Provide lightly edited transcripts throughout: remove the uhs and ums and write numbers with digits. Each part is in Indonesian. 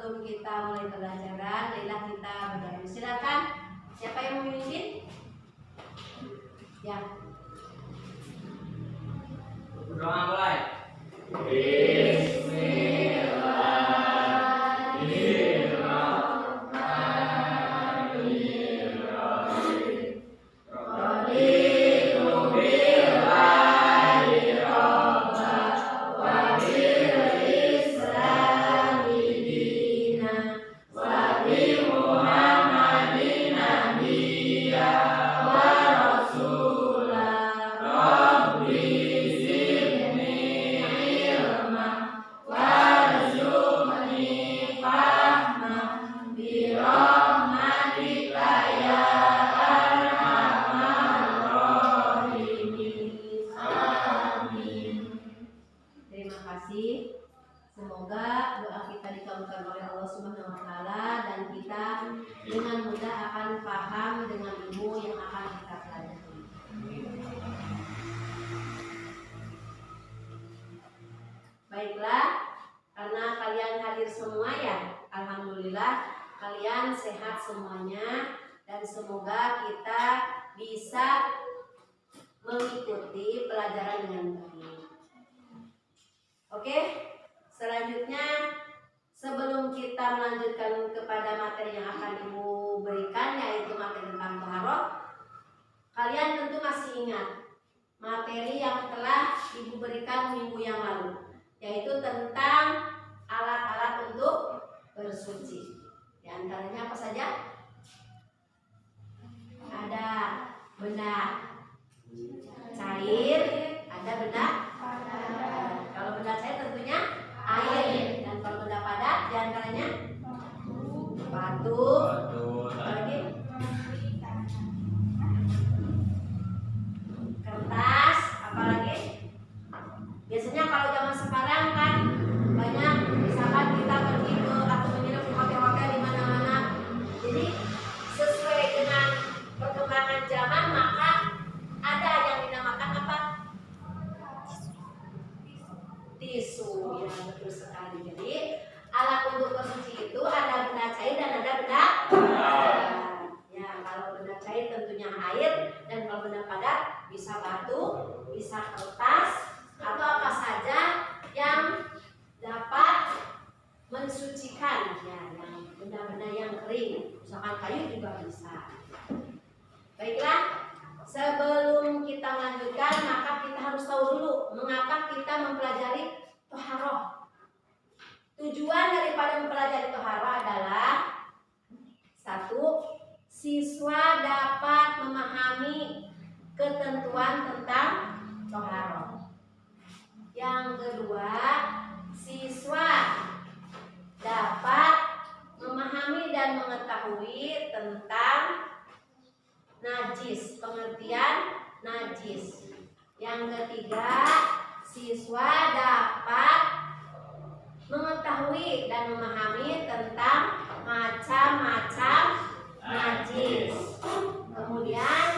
sebelum kita mulai pelajaran, marilah kita berdoa. Silakan. Siapa yang mau memimpin? Ya. Berdoa mulai. Semoga doa kita dikabulkan oleh Allah Subhanahu wa taala dan kita dengan mudah akan paham dengan ilmu yang akan kita pelajari. Baiklah, karena kalian hadir semua ya, alhamdulillah kalian sehat semuanya dan semoga kita bisa mengikuti pelajaran dengan baik. Oke? Selanjutnya, sebelum kita melanjutkan kepada materi yang akan Ibu berikan, yaitu materi tentang taharah, kalian tentu masih ingat materi yang telah Ibu berikan minggu yang lalu, yaitu tentang alat-alat untuk bersuci. Di antaranya apa saja? Ada benda cair, ada benda padat. Kalau benda cair tentunya air, dan kalau benda padat diantaranya batu, lagi kertas, apalagi biasanya kalau zaman sekarang kan banyak, misalkan kita pergi ke atau menginap di hotel-hotel di mana-mana, jadi sesuai dengan perkembangan zaman maka ada yang dinamakan apa? Tisu, ya betul sekali. Jadi alat untuk bersuci itu ada benda cair dan ada benda padat. Ya, kalau benda cair tentunya air, dan kalau benda padat bisa batu, bisa kertas, atau apa saja yang dapat mensucikan, ya, yang benda-benda yang kering, misalkan kayu juga bisa. Baiklah, sebelum kita melanjutkan, maka kita harus tahu dulu mengapa kita mempelajari taharah. Tujuan daripada mempelajari taharah adalah satu, siswa dapat memahami ketentuan tentang taharah. Yang kedua, siswa dapat memahami dan mengetahui tentang najis, pengertian najis. Yang ketiga, siswa dapat mengetahui dan memahami tentang macam-macam najis. Kemudian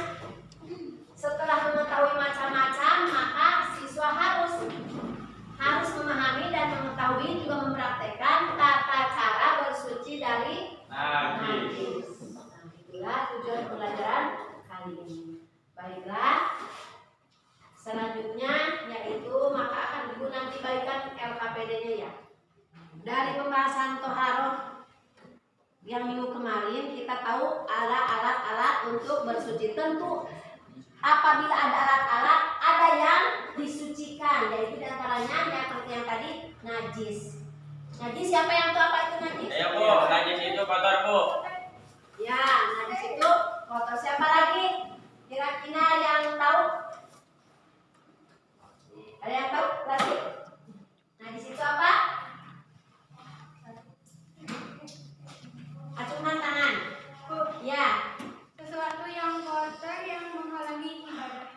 setelah mengetahui macam-macam, maka siswa harus memahami dan mengetahui juga mempraktekkan tata cara bersuci dari najis. Itulah tujuan pelajaran kali ini. Baiklah, selanjutnya yaitu maka akan Ibu nanti bagikan LKPD-nya ya. Dari pembahasan taharah yang minggu kemarin kita tahu ada alat-alat untuk bersuci. Tentu apabila ada alat-alat, ada yang disucikan, yaitu diantaranya yang tadi najis. Najis, siapa yang tahu apa itu najis? Ayo Bu, najis itu kotor Bu. Ya, najis itu kotor. Siapa lagi? Kira-kira yang tahu? Ada yang tahu lagi? Najis itu apa? Acungan tangan. Ya. Sesuatu yang kotor yang menghalangi ibadah.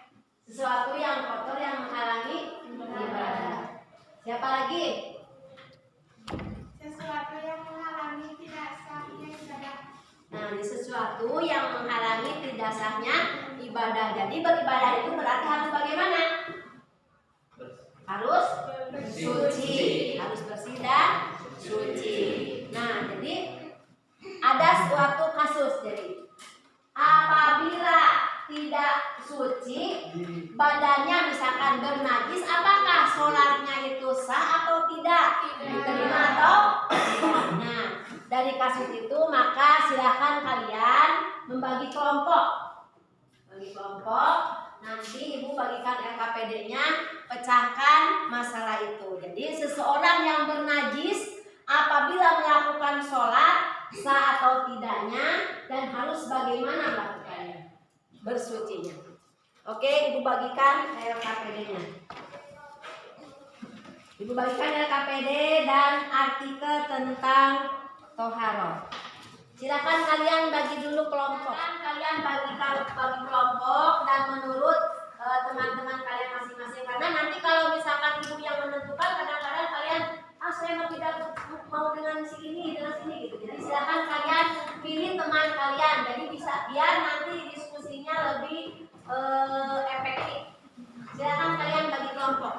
Sesuatu yang kotor yang menghalangi ibadah. Siapa lagi? Sesuatu yang menghalangi tidak sahnya ibadah. Nah, ini sesuatu yang menghalangi tidak sahnya ibadah. Jadi beribadah itu berarti harus bagaimana? Harus suci, harus bersih dan suci. Nah, kasus itu, maka silahkan kalian membagi kelompok. Bagi kelompok, nanti ibu bagikan LKPD-nya, pecahkan masalah itu. Jadi seseorang yang bernajis apabila melakukan sholat sah atau tidaknya dan harus bagaimana melakukannya, bersucinya. Oke, ibu bagikan LKPD-nya. Ibu bagikan LKPD dan artikel tentang toharoh. Silakan kalian bagi dulu kelompok. Kalian bagi kelompok dan menurut teman-teman kalian masing-masing. Karena nanti kalau misalkan ibu yang menentukan, kadang-kadang kalian saya tidak mau dengan si ini, dengan sini gitu. Jadi silakan kalian pilih teman kalian. Jadi bisa biar nanti diskusinya lebih efektif. Silakan kalian bagi kelompok.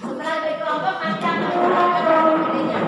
Setelah bagi kelompok nanti akan ada bedanya.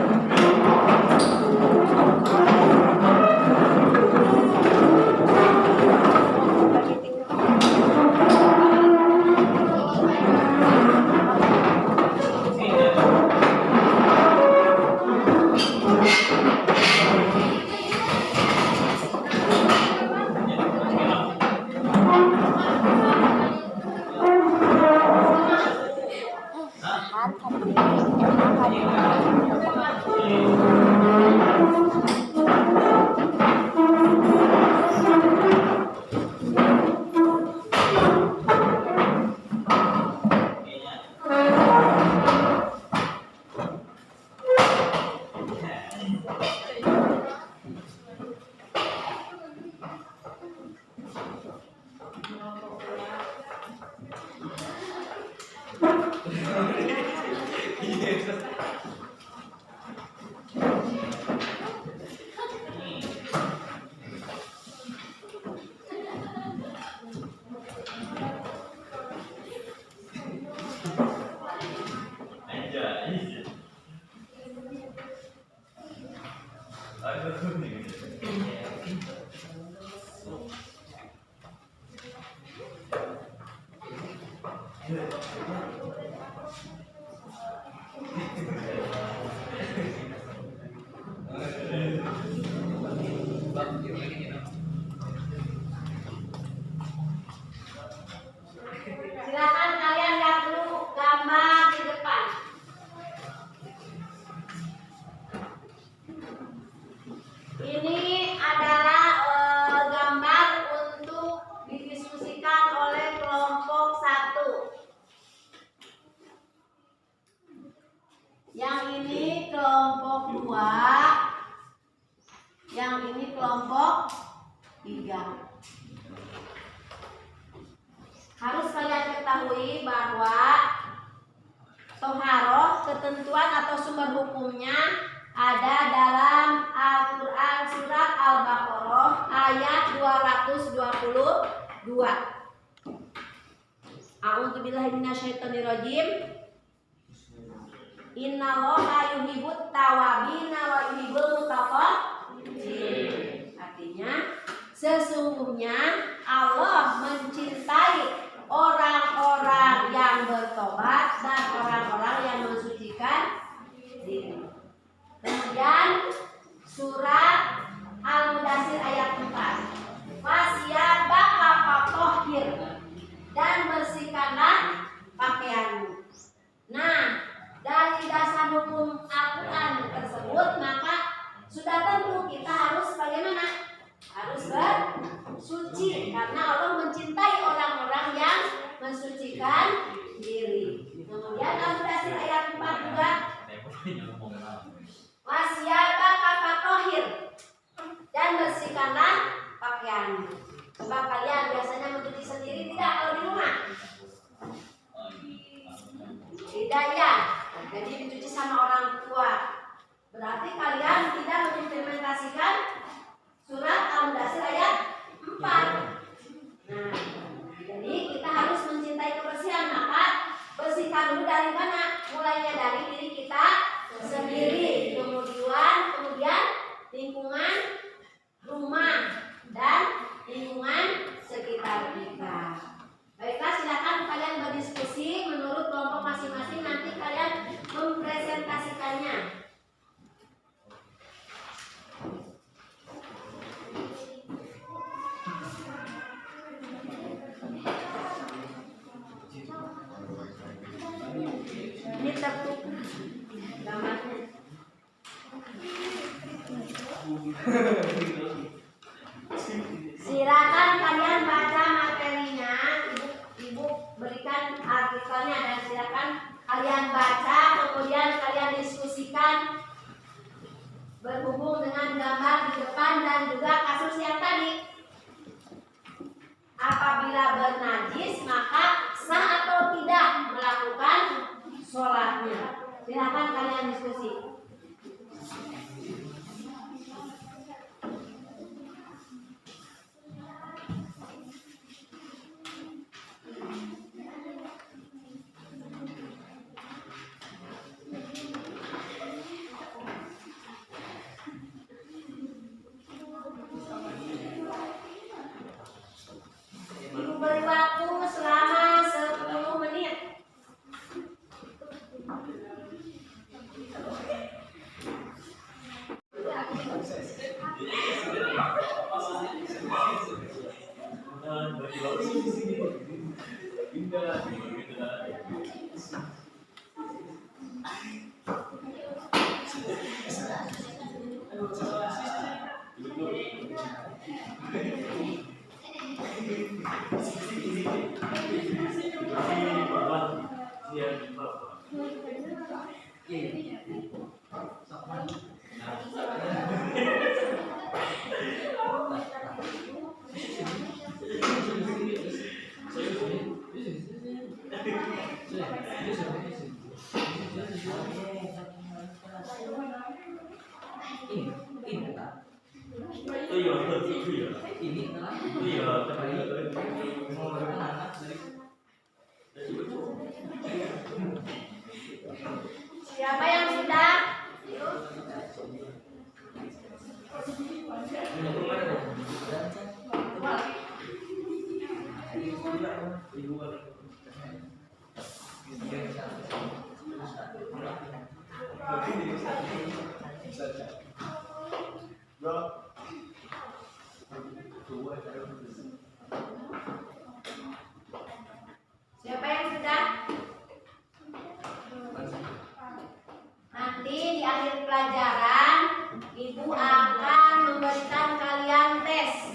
Silakan kalian lihat dulu gambar di depan. Ini adalah gambar untuk didiskusikan oleh kelompok 1. Yang ini kelompok 2. Yang ini kelompok 3. Harus kalian ketahui bahwa toharoh, ketentuan atau sumber hukumnya ada dalam Al-Quran surat Al-Baqarah ayat 222. A'udzubillahi minasyaitonirrajim. Innallaha yuhibbut tawwabina wa yuhibbul mutatahhirin. Artinya sesungguhnya Allah mencintai orang-orang yang bertobat dan orang-orang yang mensucikan diri. Kemudian surat Al-Mudaththir ayat 4. Wasiyabaka fatahhir, dan bersihkanlah pakaianmu. Nah, dari dasar hukum Al-Quran tersebut, maka sudah tentu kita harus bagaimana? Harus bersuci, karena Allah mencintai orang-orang yang mensucikan diri. Kemudian Al-Mudaththir ayat 4 juga, wasiyabaka fatahhir, dan bersihkanlah pakaianmu. Sebab kalian biasanya mencuci sendiri tidak kalau di rumah? Tidak ya. Jadi dicuci sama orang tua. Berarti kalian tidak mengimplementasikan surat Al-Mudaththir ayat 4. Nah, jadi kita harus mencintai kebersihan. Maka bersihkan dulu dari mana? Mulainya dari diri kita sendiri, kemudian lingkungan rumah dan lingkungan sekitar kita. Baiklah, silakan kalian berdiskusi menurut kelompok masing-masing. Nanti kalian mempresentasikannya. Silakan kalian baca materinya, ibu berikan artikelnya dan silakan kalian baca, kemudian kalian diskusikan berhubung dengan gambar di depan dan juga kasus yang tadi. Apabila bernajis maka sah atau tidak melakukan sholatnya. Silakan kalian diskusi. Ibu beri waktu selama 10 menit. Siapa yang sudah? Siapa yang sudah? Nanti di akhir pelajaran ibu akan memberikan kalian tes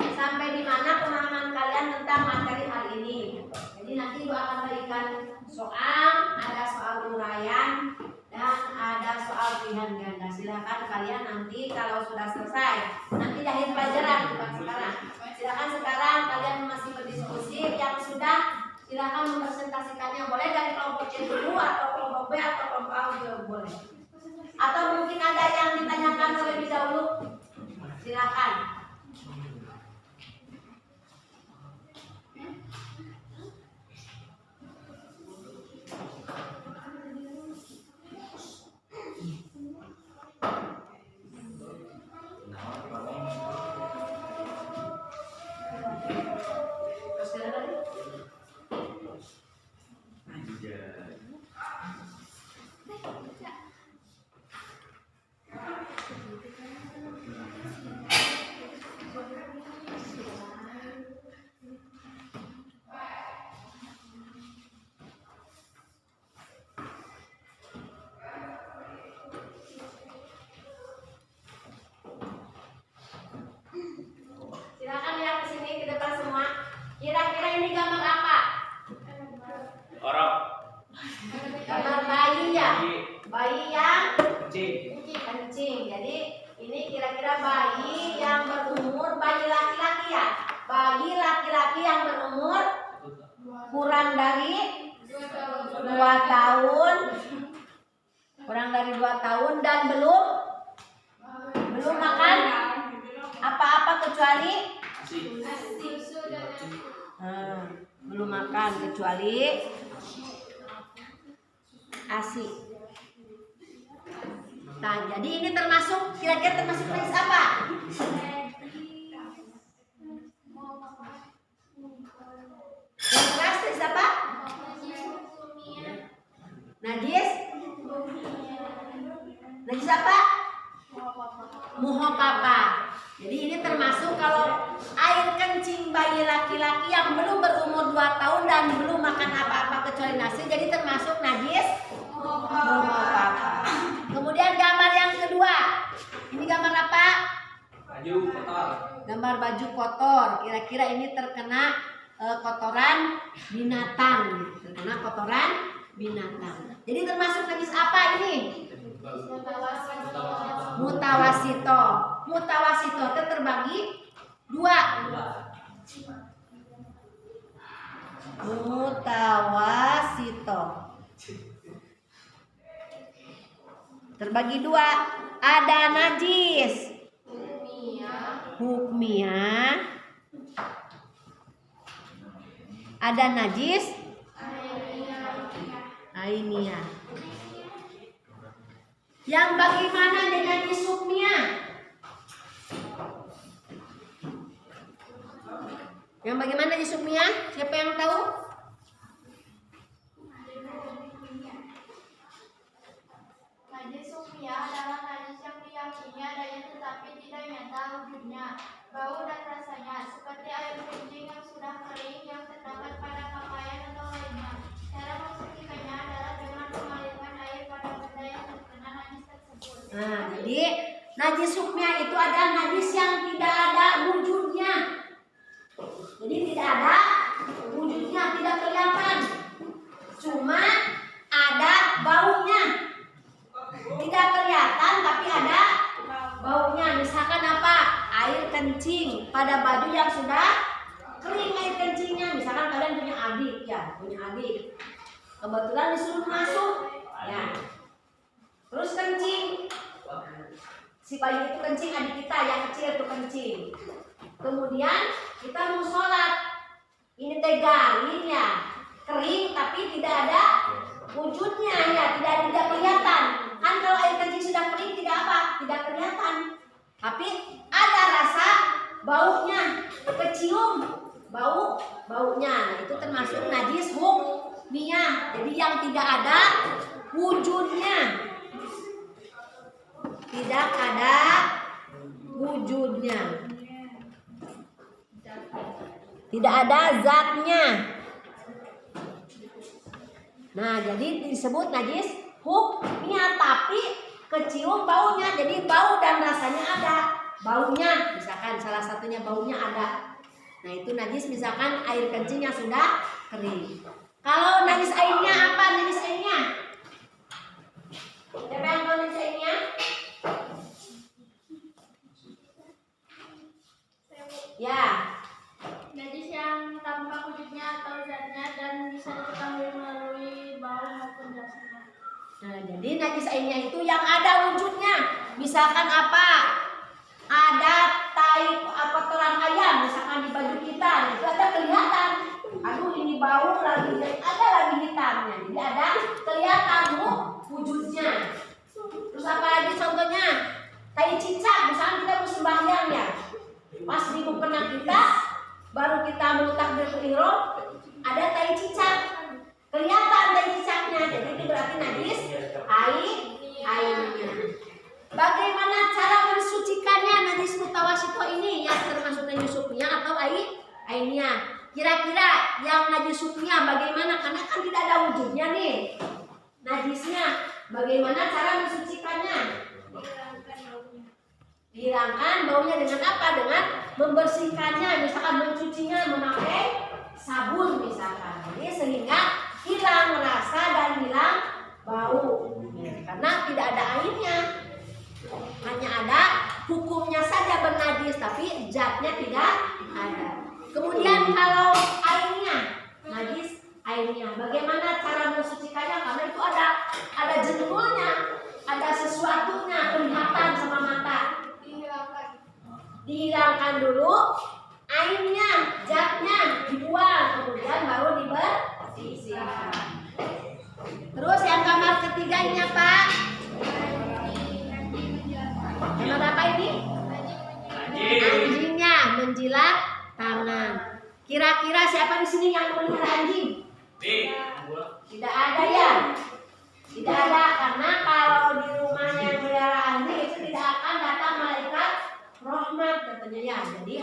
sampai di mana pemahaman kalian tentang materi hari ini. Jadi nanti ibu akan berikan soal, ada soal uraian dan ada soal pilihan ganda. Silakan kalian nanti kalau sudah selesai, nanti di akhir pelajaran bukan sekarang. Silakan sekarang kalian masih berdiskusi, yang sudah silakan mempresentasikannya, boleh dari kelompok C dulu atau kelompok B atau kelompok A juga boleh. Atau mungkin ada yang ditanyakan terlebih dahulu, silakan. Silakan lihat ke sini ke depan semua. Kira-kira ini gambar apa? Orang. Gambar bayi ya. Bayi yang Kencing. kencing. Jadi ini kira-kira bayi yang berumur, bayi laki-laki ya. Bayi laki-laki yang berumur kurang dari 2 tahun. Kurang dari 2 tahun dan belum makan apa-apa kecuali belum makan kecuali ASI. Nah, jadi ini termasuk, kira-kira termasuk najis apa? Yang keras najis apa? Najis apa? Muhopapa. Jadi ini termasuk kalau air kencing bayi laki-laki yang belum berumur 2 tahun dan belum makan apa-apa kecuali nasi, jadi termasuk najis muhopapa. Kemudian gambar yang kedua. Ini gambar apa? Baju kotor. Gambar baju kotor. Kira-kira ini terkena kotoran binatang. Terkena kotoran binatang. Jadi termasuk najis apa ini? Mutawasito. Mutawasito itu terbagi dua. Mutawasito terbagi dua. Ada najis hukmiyah, ada najis ainiyah. Yang bagaimana dengan najis hukmiyah? Yang bagaimana najis hukmiyah? Siapa yang tahu? Najis hukmiyah adalah najis yang diyakini adanya tetapi tidak nyata wujudnya, bau dan rasanya, seperti air kencing yang sudah kering yang terdapat pada pakaian atau lainnya. Cara mensucikannya adalah dengan mengalirkan air pada benda yang terkena najis tersebut. Nah, jadi najis hukmiyah itu adalah najis yang tidak ada wujudnya. Jadi tidak ada wujudnya, tidak kelihatan. Cuma ada baunya. Tidak kelihatan tapi ada baunya. Misalkan apa? Air kencing pada baju yang sudah kering air kencingnya. Misalkan kalian punya adik ya, punya adik. Kebetulan disuruh masuk ya. Terus kencing. Si bayi itu kencing, adik kita yang kecil itu kencing. Kemudian kita mau sholat. Ini tegalin ya, kering tapi tidak ada wujudnya ya, tidak kelihatan. Kan kalau air kencing sudah kering tidak apa? Tidak kelihatan. Tapi ada rasa baunya, kecium baunya. Nah, itu termasuk najis hukmiyah. Jadi yang tidak ada wujudnya. Tidak ada wujudnya. Tidak ada zatnya. Nah, jadi disebut najis hukmiyah, tapi kecium baunya. Jadi bau dan rasanya ada. Baunya, misalkan salah satunya baunya ada. Nah, itu najis misalkan air kencing yang sudah kering. Kalau najis airnya apa? Najis airnya? Siapa yang tahu najis airnya? Ya. Najis yang tanpa wujudnya atau zatnya dan bisa diketahui melalui bau maupun rasanya. Nah, jadi najis airnya itu yang ada wujudnya. Misalkan apa? Ada tai kotoran ayam misalkan di baju kita, itu ada kelihatan. Aduh, ini bau lagi, ada lagi hitamnya. Jadi ada kelihatan wujudnya. Terus apa lagi contohnya? Tai cicak, misalkan kita mau sembahyang ya. Pas di mukena kita baru kita mau takbiratul ihram, ada tai cicak. Kelihatan tai cicaknya. Jadi itu berarti najis airnya. Bagaimana cara mensucikannya najis mutawasito ini yang termasuk najis hukmiyah atau ainiyah? Kira-kira yang najis hukmiyah bagaimana? Karena kan tidak ada wujudnya nih najisnya. Bagaimana cara mensucikannya? Hilangkan baunya dengan apa? Dengan membersihkannya, misalkan mencucinya memakai sabun misalkan. Jadi sehingga hilang rasa dan hilang bau. Karena tidak ada airnya. Hanya ada hukumnya saja bernajis, tapi zatnya tidak ada. Kemudian kalau airnya, najis airnya, bagaimana cara mensucikannya? Karena itu ada jendulnya, ada sesuatunya kelihatan sama mata. Dihilangkan dulu airnya, zatnya dibuang, kemudian baru dibersihkan. Terus yang kamar ketiganya Pak? Kamar apa ini? Anjingnya menjilat tangan. Kira-kira siapa di sini yang melihara anjing? Tidak ada ya? Tidak ada, karena kalau di rumahnya yang melihara anjing itu tidak akan datang malaikat rahmat katanya ya. Jadi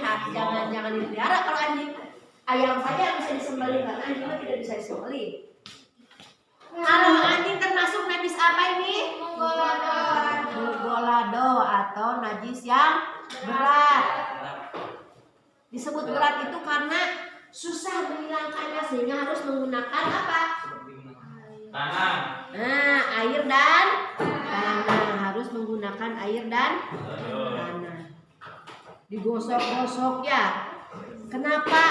jangan dipelihara kalau anjing. Ayam saja yang bisa disembelih, karena anjing tidak bisa disembelih. Kalau anjing termasuk najis apa ini? Mugolado atau najis yang berat. Disebut berat itu karena susah menghilangkannya sehingga harus menggunakan apa? Tanah. Nah, air dan tanah, harus menggunakan air dan tanah. Digosok-gosok ya. Kenapa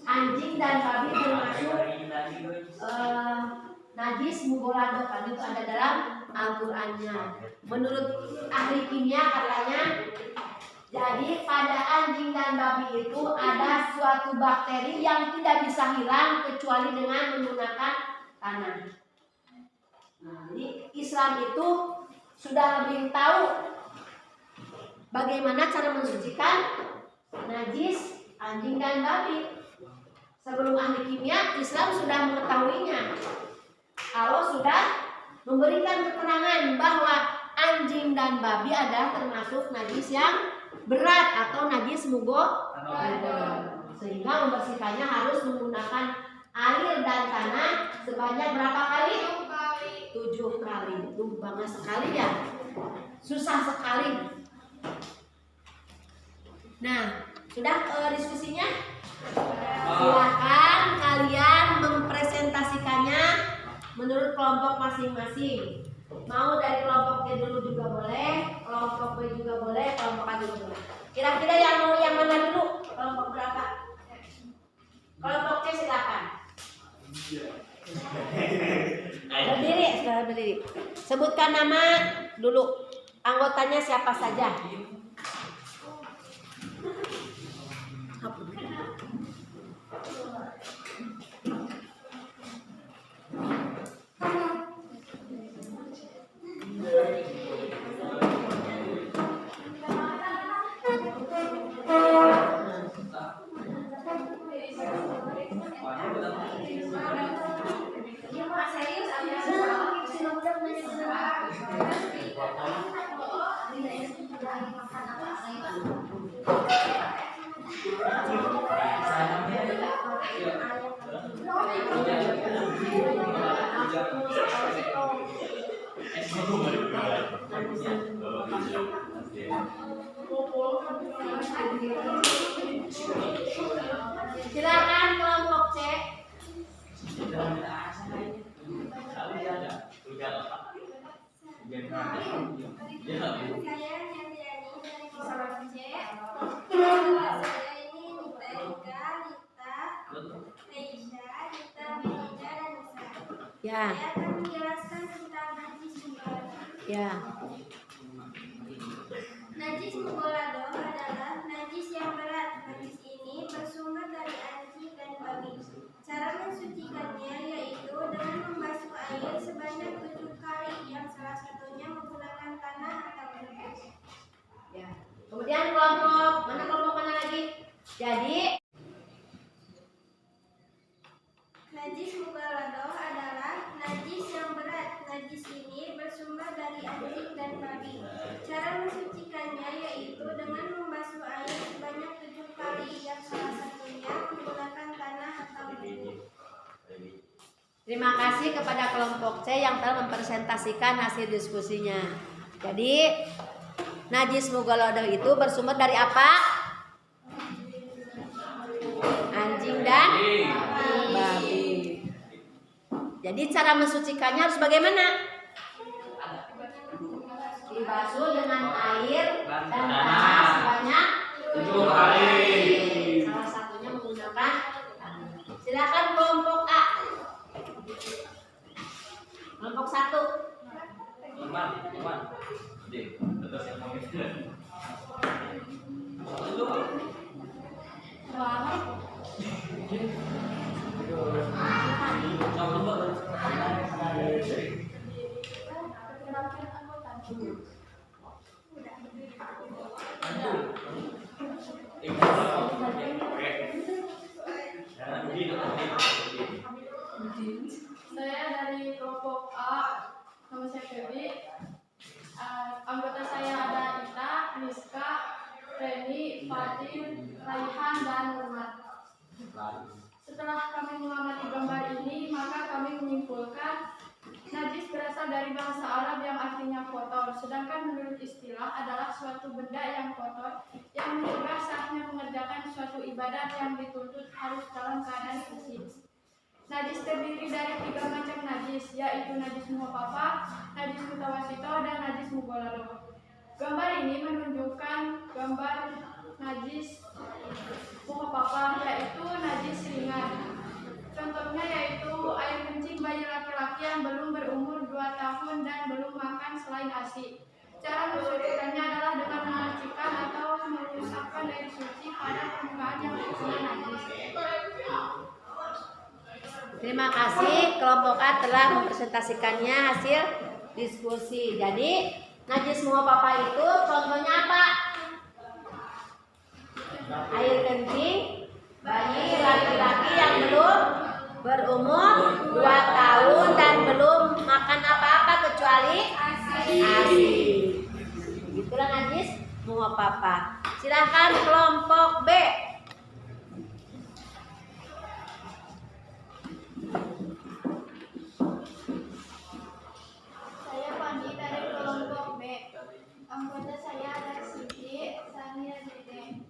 anjing dan babi termasuk najis mugolado? Kan itu ada dalam Al-Qur'annya. Menurut ahli kimia katanya, jadi pada anjing dan babi itu ada suatu bakteri yang tidak bisa hilang kecuali dengan menggunakan tanah. Nah, jadi Islam itu sudah lebih tahu bagaimana cara mensucikan najis anjing dan babi. Sebelum ahli kimia, Islam sudah mengetahuinya. Allah sudah memberikan keterangan bahwa anjing dan babi adalah termasuk najis yang berat atau najis mugolado. Sehingga membersihkannya harus menggunakan air dan tanah sebanyak berapa kali? 7 kali. Itu banget sekali ya. Susah sekali. Nah, sudah diskusinya? Silakan kalian mempresentasikannya menurut kelompok masing-masing. Mau dari kelompok C dulu juga boleh, kelompok B juga boleh, kelompok A juga boleh. Kira-kira yang mau yang mana dulu? Kelompok berapa? Kelompok C silakan. Berdiri, saudara berdiri. Sebutkan nama dulu. Anggotanya siapa saja? Silakan kelompok C. Ya. Saya akan menjelaskan tentang najis mugolado. Ya. Najis mugolado adalah najis yang berat. Najis ini bersumber dari anjing dan babi. Cara mensucikannya yaitu dengan membasuh air sebanyak 7 kali, yang salah satunya menggunakan tanah atau kertas. Ya. Kemudian kelompok mana lagi? Jadi Najis mugolado adalah najis yang berat. Najis ini bersumber dari anjing dan babi. Cara mensucikannya yaitu dengan membasuh air sebanyak 7 kali, yang salah satunya menggunakan tanah atau bumi. terima kasih kepada kelompok C yang telah mempresentasikan hasil diskusinya. Jadi najis mugolado itu bersumber dari apa? Anjing dan babi. Jadi cara mensucikannya harus bagaimana? Dibasuh dengan air dan tanah sebanyak 7 kali. Salah satunya menggunakan tanah. Silakan kelompok A. Kelompok 1. Iman. Dek, terus yang mau gitu. Saya dari kelompok A, nama saya Feby. Anggota saya ada Ita, Niska, Reni, Fatin, Raihan, dan Nurman. Setelah kami mengamati gambar ini, maka kami menyimpulkan najis berasal dari bahasa Arab yang artinya kotor, sedangkan menurut istilah adalah suatu benda yang kotor yang pun juga saatnya mengerjakan suatu ibadah yang dituntut harus dalam keadaan bersih. Najis terdiri dari 3 macam najis, yaitu najis muhafafah, najis mutawasito, dan najis mughalladhah. Gambar ini menunjukkan gambar najis muhafafah, yaitu najis ringan. Contohnya yaitu air kencing bayi laki-laki yang belum berumur 2 tahun dan belum makan selain ASI. Cara mensucikannya adalah dengan memercikan atau mengusapkan air suci pada permukaan yang terkena najis. Terima kasih, kelompok A telah mempresentasikannya hasil diskusi. Jadi, najis muhafafah itu contohnya apa? Air kencing bayi laki-laki yang belum berumur 2 tahun dan belum makan apa-apa kecuali ASI. Itulah najis muhafafah. Silakan kelompok B. Saya Pandi dari kelompok B. Anggota saya ada Siti, Sania, Dede.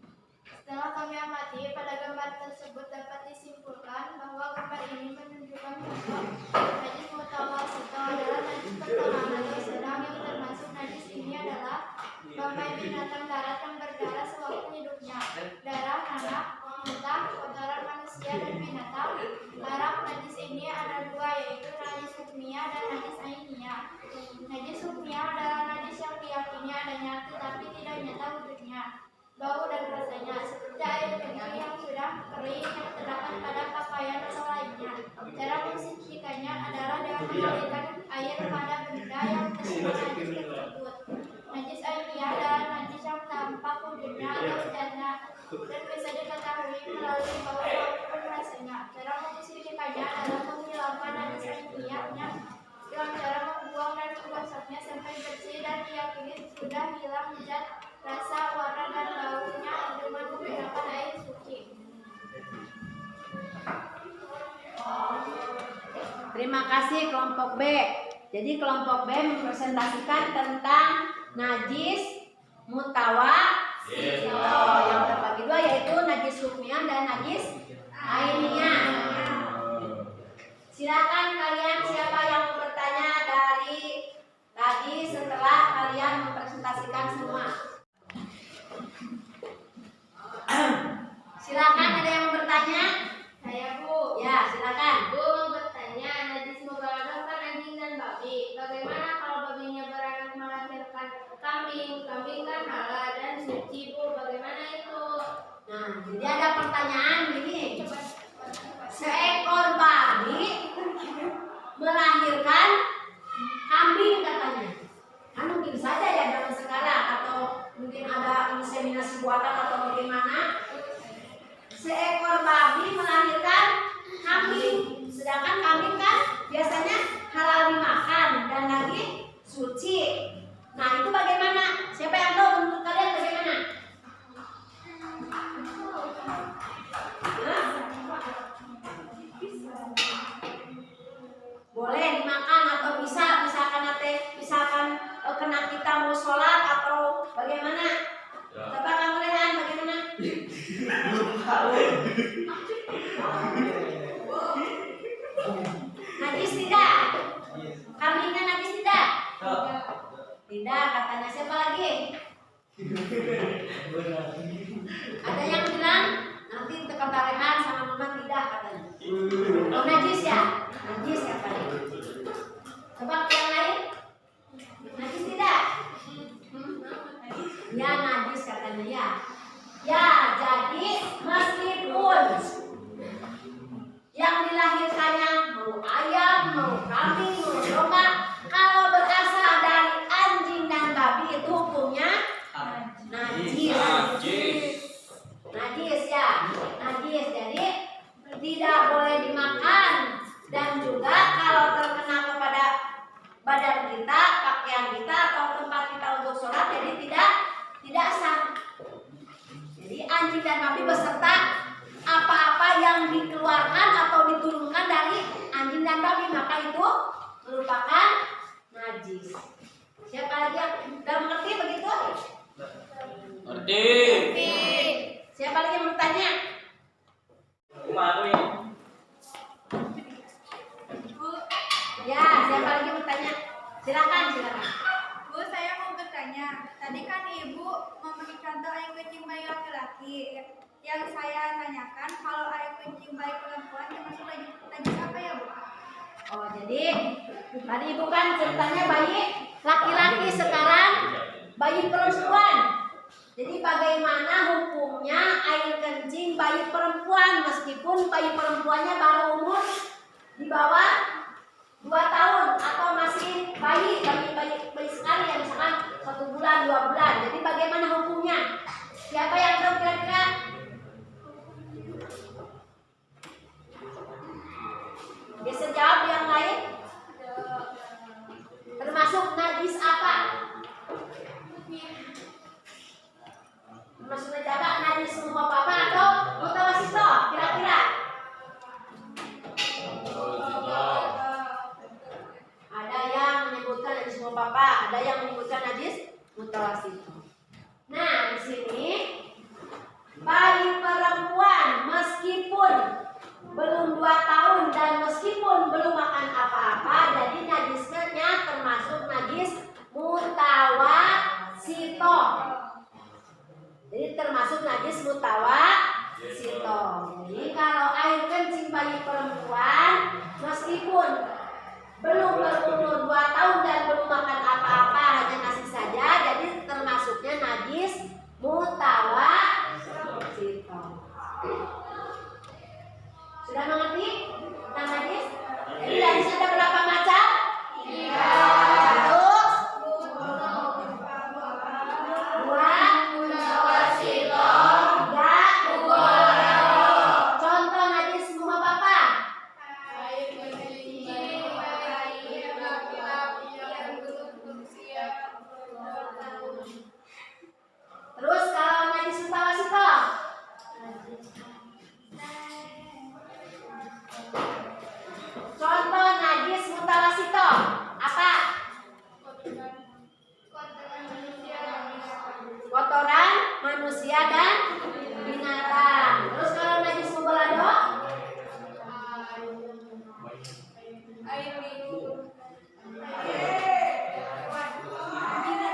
Setelah kami amati, pada gambar tersebut dapat disimpulkan bahwa gambar ini menunjukkan contoh najis mutawasito adalah najis pertama atau sedang yang termasuk najis ini adalah bangkai binatang darat yang berdarah sewaktu hidupnya. Darah, nanah, muntah, kotoran manusia dan binatang. Darah najis ini ada 2, yaitu najis hukmiyah dan najis ainiyah. Najis hukmiyah adalah najis yang diyakini adanya tetapi tidak nyata wujudnya, bau dan rasanya, seperti air kencing yang sudah kering yang terdapat pada pakaian atau lainnya. Cara mensucikannya adalah dengan mengalirkan air pada benda yang terkena najis tersebut. Najis ainiyah adalah najis yang tampak wujudnya atau wujudnya dan bisa diketahui melalui bau maupun rasanya. Cara mensucikannya adalah menghilangkan najis ainiyahnya dengan cara membuang dan menggosoknya sampai bersih dan diyakini sudah hilang zat, rasa, warna, dan baunya dengan menggunakan air suci. Terima kasih kelompok B. Jadi kelompok B mempresentasikan tentang najis mutawasito. Yang terbagi 2 yaitu najis hukmiyah dan najis ainiyah. Silakan kalian siapa yang mau bertanya dari tadi setelah kalian mempresentasikan semua. Silakan, ada yang mau bertanya? Saya Bu. Ya, silakan. Bu mau bertanya, najis mughalladhah kan anjing dan babi. Bagaimana kalau babinya beranak melahirkan kambing? Kambing kan halal dan suci Bu. Bagaimana itu? Nah, jadi ada pertanyaan gini. Seekor babi melahirkan kambing katanya. Kan mungkin saja ya zaman sekarang atau mungkin ada inseminasi buatan atau bagaimana. Seekor babi melahirkan kambing, sedangkan kambing kan biasanya halal dimakan dan lagi suci. Nah, itu bagaimana? Siapa yang tahu menurut kalian bagaimana? Hah? Boleh dimakan atau bisa misalkan kena kita mau sholat atau bagaimana? Coba kamu lihat bagaimana? Najis tidak? Kambingnya najis tidak? Tidak, katanya siapa lagi? Ada yang bilang nanti tekan tarehan sama mama tidak katanya. Oh najis ya? Najis katanya. Coba yang lain? Najis tidak? Ya najis katanya ya. Ya, jadi meskipun yang dilahirkannya mau ayam, mau kambing, mau domba, kalau berasal dari anjing dan babi itu hukumnya najis. Najis ya, najis. Jadi tidak boleh dimakan dan juga kalau terkena kepada badan kita, pakaian kita atau tempat kita untuk sholat, jadi tidak sah. Jadi anjing dan babi beserta apa-apa yang dikeluarkan atau diturunkan dari anjing dan babi maka itu merupakan najis. Siapa lagi yang sudah mengerti begitu? Ngerti. kencing bayi laki-laki. Yang saya tanyakan, kalau air kencing bayi perempuan termasuk najis apa ya, Bu? Oh, jadi tadi Ibu kan ceritanya bayi laki-laki, sekarang bayi perempuan. Jadi bagaimana hukumnya air kencing bayi perempuan meskipun bayi perempuannya baru umur di bawah 2 tahun atau masih bayi sekali ya, misalkan 1 bulan 2 bulan. Jadi bagaimana hukumnya? Siapa yang tahu kira-kira? Bisa jawab yang lain? Termasuk najis apa? Termasuk najis semua papa atau mutawasito? Kira-kira? Ada yang menyebutkan najis semua papa, ada yang menyebutkan najis mutawasito. Nah, di sini bayi perempuan meskipun belum 2 tahun dan meskipun belum makan apa-apa, jadi najisnya termasuk najis mutawasito. Jadi termasuk najis mutawasito. Jadi kalau air kencing bayi perempuan meskipun belum berumur 2 tahun dan belum makan apa-apa, hanya nasi saja, jadi termasuknya najis mutawasito. Sudah mengerti tentang najis? Jadi najis ada berapa macam? 3. 1, 2, 3. Contoh najis semua papa. Terus kalau najis mutawasito? Contoh najis mutawasito apa? Kotoran manusia dan binatang. Terus kalau najis mubalaghah?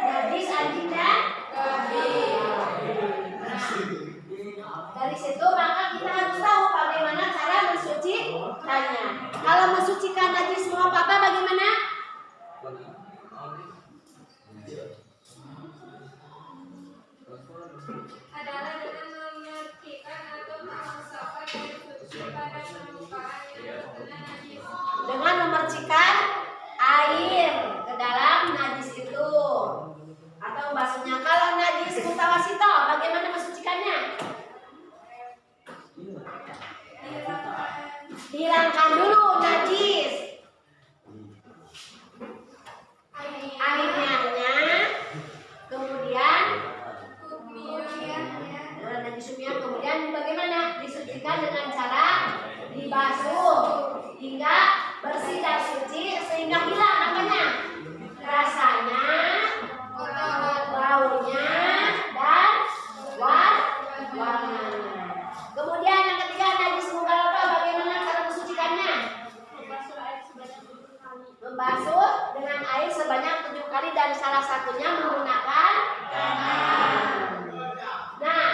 Najis anjing dan kambing. Dari situ maka kita harus tahu bagaimana cara mensucikannya. Kalau mensucikan najis semua papa bagaimana? Adalah dengan menyucikan atau memasukkan air suci pada permukaan yang terkena najis. Dengan memercikan air ke dalam najis itu. Atau maksudnya kalau najis mutawasito bagaimana mensucikannya? Hilangkan dulu najis airnya, kemudian najis sumian, kemudian bagaimana disucikan dengan cara dibasuh hingga bersih dan suci sehingga hilang apanya? Rasanya, baunya dan warnanya. Kemudian yang ketiga najis mubalaghah, bagaimana cara mensucikannya? Membasuh dengan air sebanyak 7 kali dan salah satunya menggunakan tangan. Nah,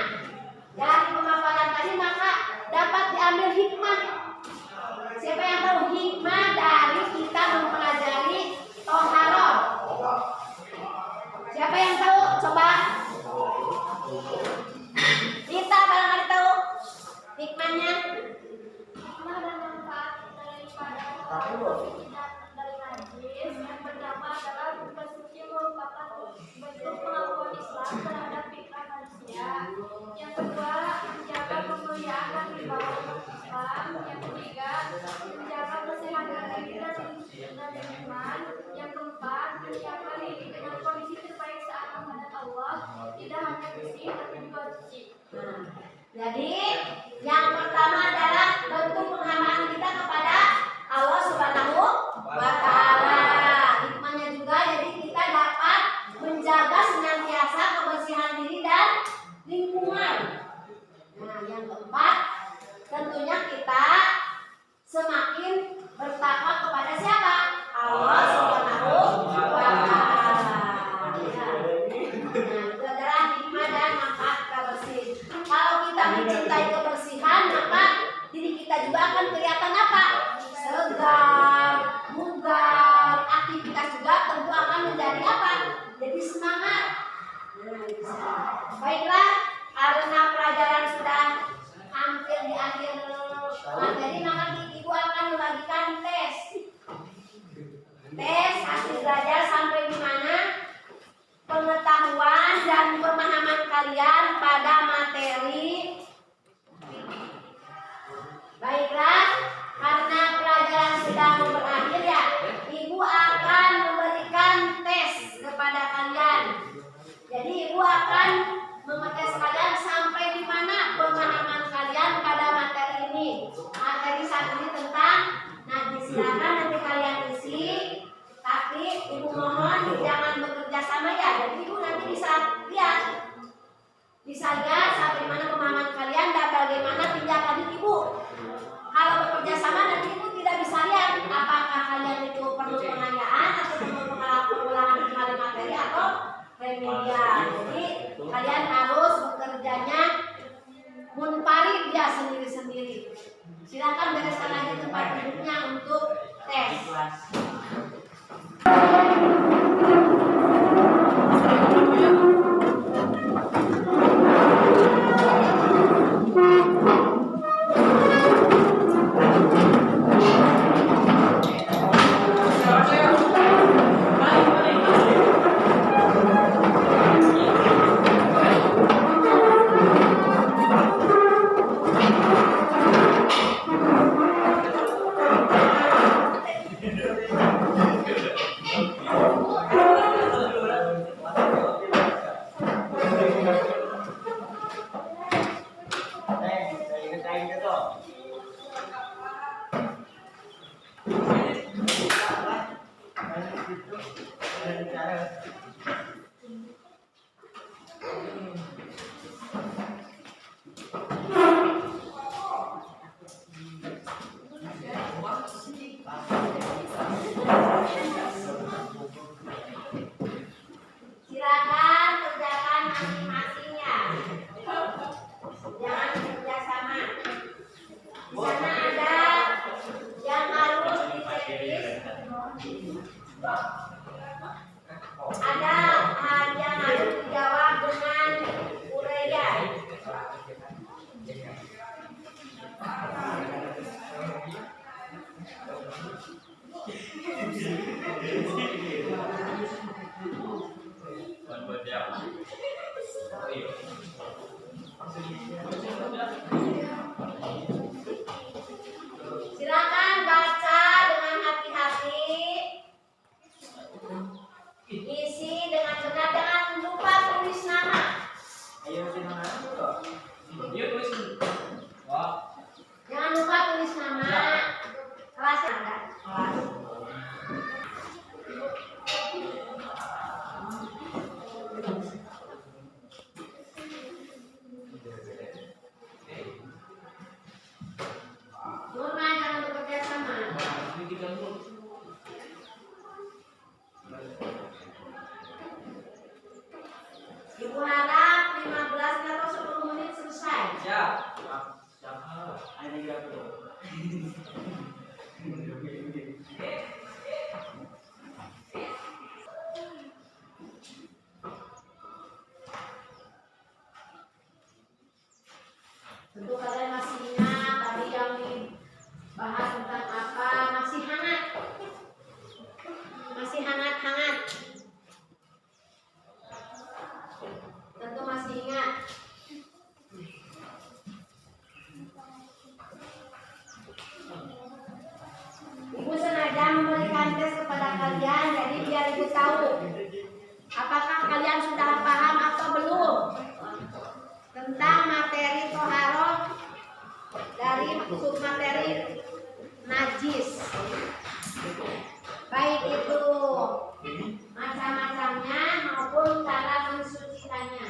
dari pemaparan tadi maka dapat diambil hikmah. Siapa yang tahu hikmah dari kita mempelajari toharoh? Siapa yang tahu? Coba. Kita barangkali tahu hikmahnya. Hikmah dan manfaat daripada dari najis yang pertama adalah bersuci merupakan bentuk pengakuan Islam terhadap fitrah manusia. Yang kedua, menjaga kemuliaan dan wibawa umat Islam. Yang ketiga, menjaga kesehatan diri dan iman. Yang keempat, menyiapkan diri dengan kondisi terbaik saat menghadap Allah, tidak hanya bersih tapi juga suci. Jadi yang pertama adalah bentuk penghambaan kita kepada Allah Subhanahu wa Ta'ala. Hikmahnya juga jadi kita dapat menjaga senantiasa kebersihan diri dan lingkungan. Nah, yang keempat tentunya kita semakin bertakwa kepada siapa? Allah Subhanahu wa Ta'ala. Nah, itu adalah hikmah dan manfaat dan pemahaman kalian pada materi. Baiklah, karena pelajaran sudah mau berakhir ya, Ibu akan memberikan tes kepada kalian. Jadi Ibu akan mengetes kalian sampai di mana pemahaman kalian pada materi ini. Materi saat ini tentang najis. Silakan nanti kalian isi, tapi Ibu mohon jangan bekerja sama ya. Jadi Ibu nanti bisa lihat sampai mana pemahaman kalian dan bagaimana tindakan Ibu. Kalau bekerja sama nanti Ibu tidak bisa lihat apakah kalian itu perlu pengayaan atau perlu pengulangan kembali materi atau remedial. Jadi kalian harus bekerjanya munfarid ya, sendiri-sendiri. Silakan bereskan lagi tempat duduknya untuk tes. Silakan kerjakan masing-masingnya. Jangan bekerja sama. Di sana ada yang harus ditulis, ada yang harus dijawab dengan uraian. Silakan baca dengan hati-hati, isi dengan benar, jangan lupa tulis nama. Jangan lupa tulis nama. Kelasnya ada. Nurma jangan bekerja sama. Ibu harap 15 atau 10 menit selesai. Tentu kalian masih ingat tadi yang dibahas tentang apa, masih hangat. Tentu masih ingat. Ibu sengaja memberikan tes kepada kalian, jadi biar Ibu tahu apakah kalian sudah paham atau belum tentang materi toharoh dari submateri najis, baik itu macam-macamnya maupun cara mensucikannya.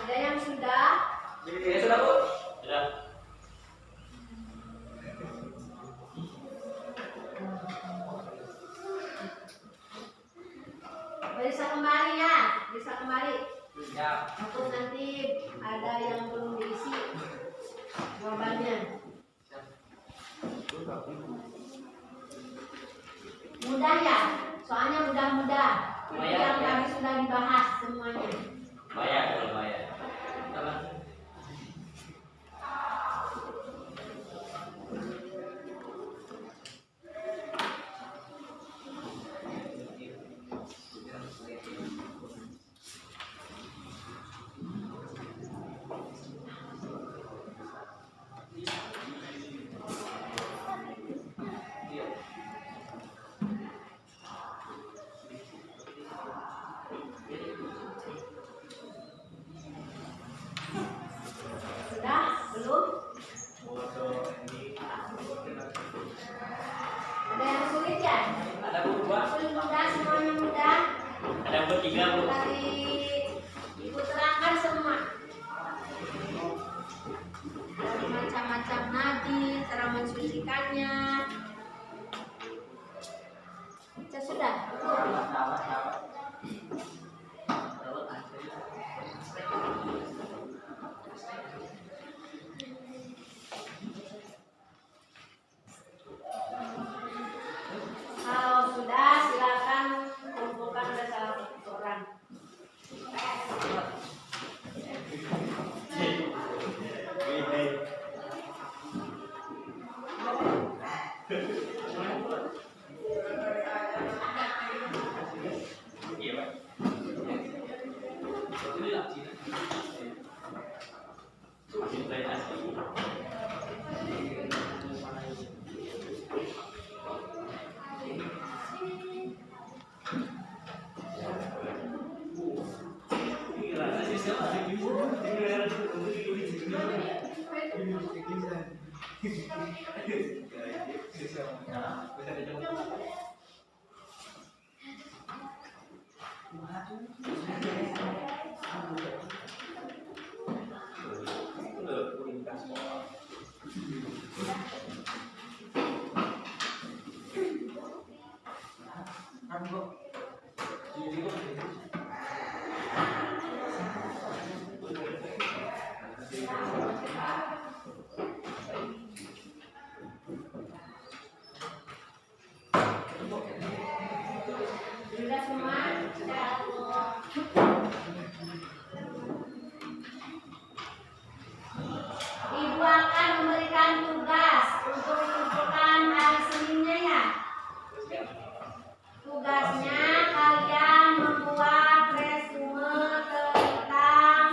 Ada yang sudah? Ya sudah Bu. Sudah. Bisa kembali ya, bisa kembali. Ya. Aku nanti ada yang belum diisi jawabannya. Mudah ya, soalnya mudah-mudah. Lumayan, Yang ya. tadi sudah dibahas semuanya. Lumayan, lumayan. Sudah? Belum? Ada yang sulit ya? Ada Bu dua. Sulit mudah, semuanya mudah. Ada Bu tiga Bu. Tadi Ibu terangkan semua. Dari macam-macam nadi, cara mensucikannya. Sudah? Kalau sudah, silakan kumpulkan ke salah satu orang. Iya Pak. Sudah semua? Ibu akan memberikan tugas untuk dikumpulkan hari Seninnya ya. Tugasnya kalian membuat resume tentang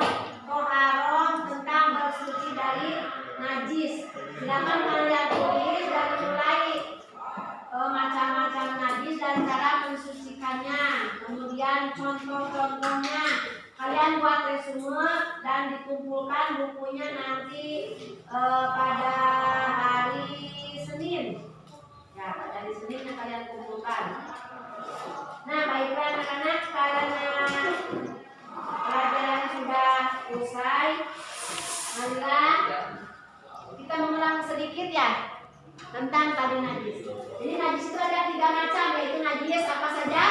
toharoh, tentang bersuci dari najis. Silakan kalian tulis dari mulai macam-macam najis dan cara mensucikannya. Kemudian contoh-contohnya kalian buat resume dan dikumpulkan bukunya nanti pada hari Senin. Ya, pada hari Senin yang kalian kumpulkan. Nah, baiklah anak-anak, karena pelajaran sudah usai, marilah kita mengulang sedikit ya tentang tadi najis. Jadi najis itu ada 3 macam, yaitu najis apa saja?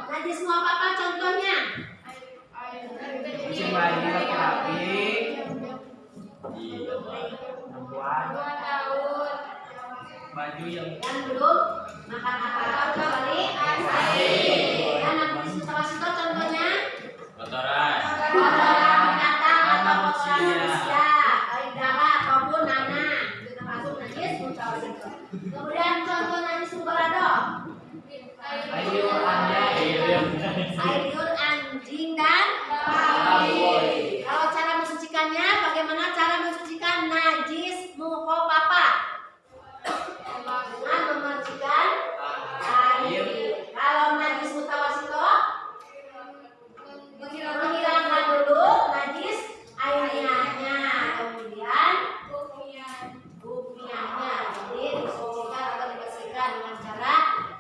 Najis mau apa contohnya? Kucing bayi laki-laki, perempuan, baju yang belum makan apa kecuali air. Dan najis itu contohnya kotoran. kotoran binatang atau kotoran manusia, baik darah ataupun nanah, itu termasuk najis mutawasito. Kemudian contoh najis mubalado, air anjing, air liur anjing dan babi. Kalau cara mensucikannya, bagaimana cara mensucikan najis mukhofafah? Dengan memercikan air. Kalau najis mutawasito, menghilangkan dulu najis airnya, kemudian bumianya. Jadi disucikan atau dibersihkan dengan cara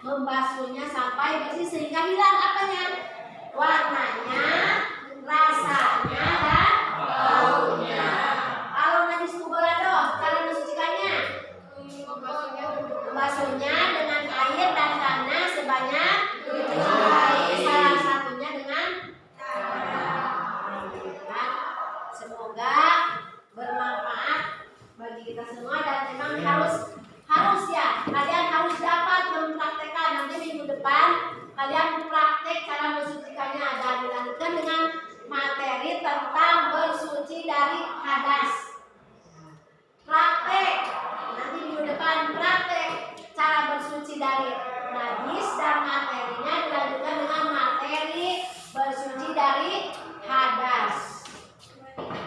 membasuhnya sampai bersih sehingga hilang apanya? Warnanya, rasanya, dan baunya. Kalau najis mubalado, cara mensucikannya, membasuhnya dengan air dan tanah sebanyak 7 kali, salah satunya dengan semoga bermanfaat bagi kita semua dan memang harus ya, kalian harus dapat mempraktekkan. Nanti minggu depan kalian praktek cara mensucikannya dan dilanjutkan dengan materi tentang bersuci dari hadas. Praktek nanti minggu depan, praktek cara bersuci dari najis dan materinya dilanjutkan dengan materi bersuci dari hadas.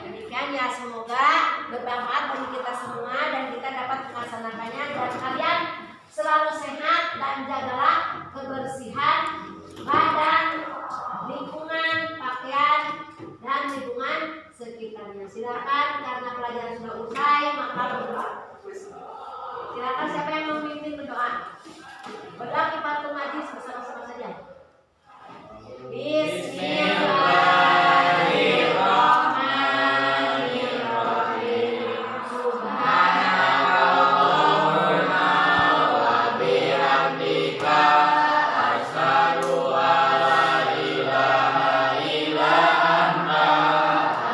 Demikian ya, semoga bermanfaat bagi kita semua dan kita dapat melaksanakannya dan kalian selalu sehat dan jagalah kebersihan badan, lingkungan, pakaian dan lingkungan sekitarnya. Silakan, karena pelajaran sudah usai maka berdoa. Silakan, siapa yang memimpin berdoa? Berdoa kifaratul majlis bersama-sama saja. Bismillahirrahmanirrahim. Subhanallahumma wa bihamdika asyhadu an la ilaha illa anta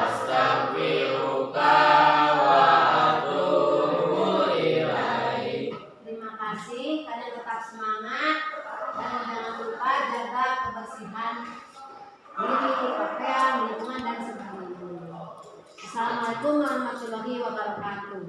astaghfiruka wa atubu ilaik. Terima kasih, kalian tetap semangat dan jangan lupa jaga kebersihan diri, pakaian, lingkungan dan sebagainya. Assalamualaikum warahmatullahi wabarakatuh.